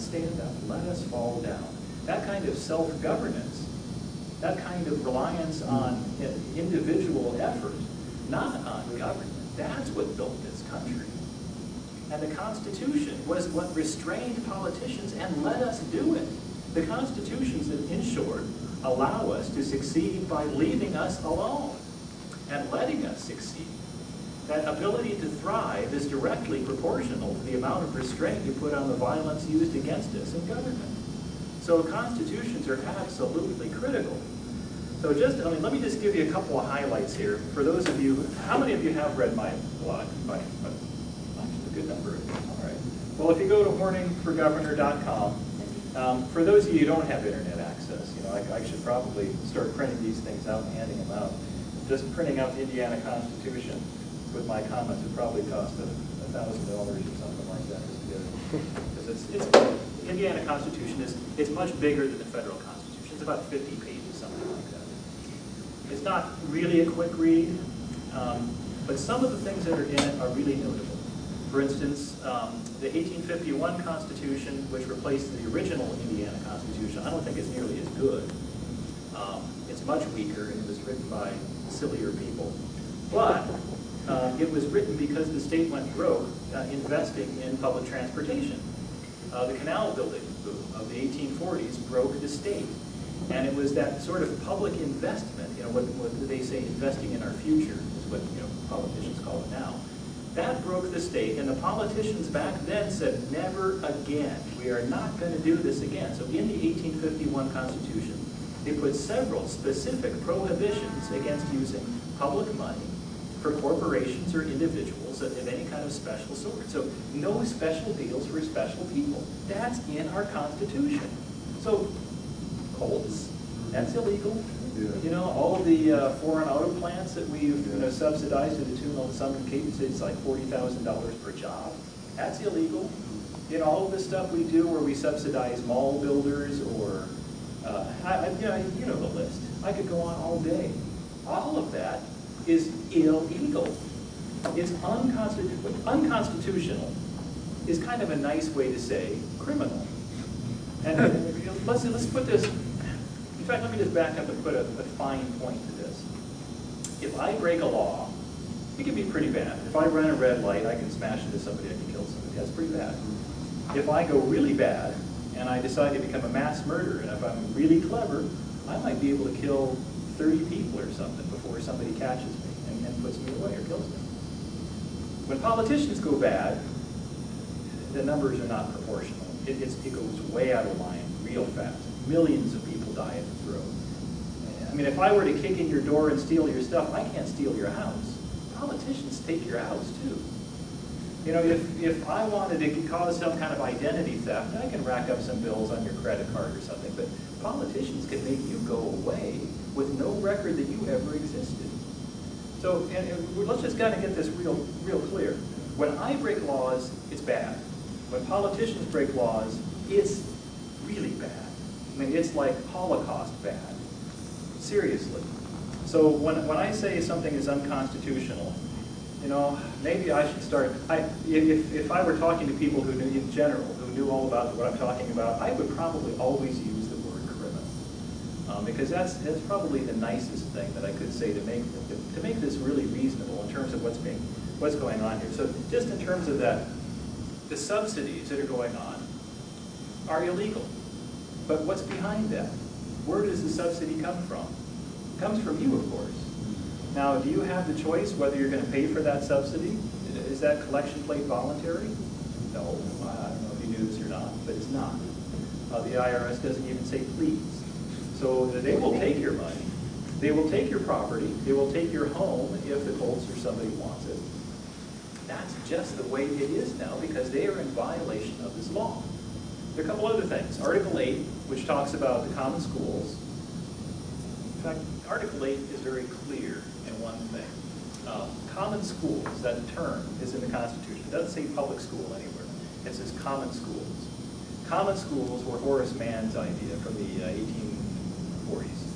stand up, let us fall down. That kind of self-governance, that kind of reliance on individual effort, not on government, that's what built this country. And the Constitution was what restrained politicians and let us do it. The Constitutions, in short, allow us to succeed by leaving us alone and letting us succeed. That ability to thrive is directly proportional to the amount of restraint you put on the violence used against us in government. So constitutions are absolutely critical. So let me just give you a couple of highlights here. For those of you, how many of you have read my blog? A good number of you, all right. Well, if you go to horningforgovernor.com, for those of you who don't have internet access, I should probably start printing these things out and handing them out. Just printing out the Indiana Constitution with my comments would probably cost $1,000 or something like that. Because Indiana Constitution it's much bigger than the federal Constitution. It's about 50 pages, something like that. It's not really a quick read, but some of the things that are in it are really notable. For instance, the 1851 Constitution, which replaced the original Indiana Constitution, I don't think it's nearly as good. It's much weaker, and it was written by sillier people. But it was written because the state went broke investing in public transportation. The canal building boom of the 1840s broke the state. And it was that sort of public investment, what they say, investing in our future is what politicians call it now. That broke the state, and the politicians back then said, never again. We are not going to do this again. So in the 1851 Constitution, they put several specific prohibitions against using public money for corporations or individuals of any kind of special sort. So no special deals for special people. That's in our Constitution. So Colts, that's illegal. Yeah. All of the foreign auto plants that we've subsidized to the tune of some cases, it's like $40,000 per job. That's illegal. All of the stuff we do where we subsidize mall builders or, the list. I could go on all day. All of that is illegal. It's unconstitutional. Unconstitutional is kind of a nice way to say criminal. And let's put this. In fact, let me just back up and put a fine point to this. If I break a law, it can be pretty bad. If I run a red light, I can smash into somebody, I can kill somebody. That's pretty bad. If I go really bad and I decide to become a mass murderer, and if I'm really clever, I might be able to kill 30 people or something before somebody catches me and puts me away or kills me. When politicians go bad, the numbers are not proportional. It goes way out of line real fast. Millions of people die at the throat. I mean, if I were to kick in your door and steal your stuff, I can't steal your house. Politicians take your house too. If I wanted to cause some kind of identity theft, I can rack up some bills on your credit card or something, but politicians can make you go away with no record that you ever existed. So and let's just kind of get this real clear. When I break laws, it's bad. When politicians break laws, it's really bad. I mean, it's like Holocaust bad. Seriously. So when I say something is unconstitutional, maybe I should start. If I were talking to people who knew in general, who knew all about what I'm talking about, I would probably always use the word criminal, because that's probably the nicest thing that I could say to make this really reasonable in terms of what's going on here. So just in terms of that, the subsidies that are going on are illegal. But what's behind that? Where does the subsidy come from? It comes from you, of course. Now, do you have the choice whether you're going to pay for that subsidy? Is that collection plate voluntary? No. I don't know if you knew this or not, but it's not. The IRS doesn't even say please. So they will take your money. They will take your property. They will take your home if the Colts or somebody wants it. That's just the way it is now because they are in violation of this law. There are a couple other things. Article 8, which talks about the common schools. In fact, Article 8 is very clear in one thing. Common schools, that term is in the Constitution. It doesn't say public school anywhere. It says common schools. Common schools were Horace Mann's idea from the 1840s.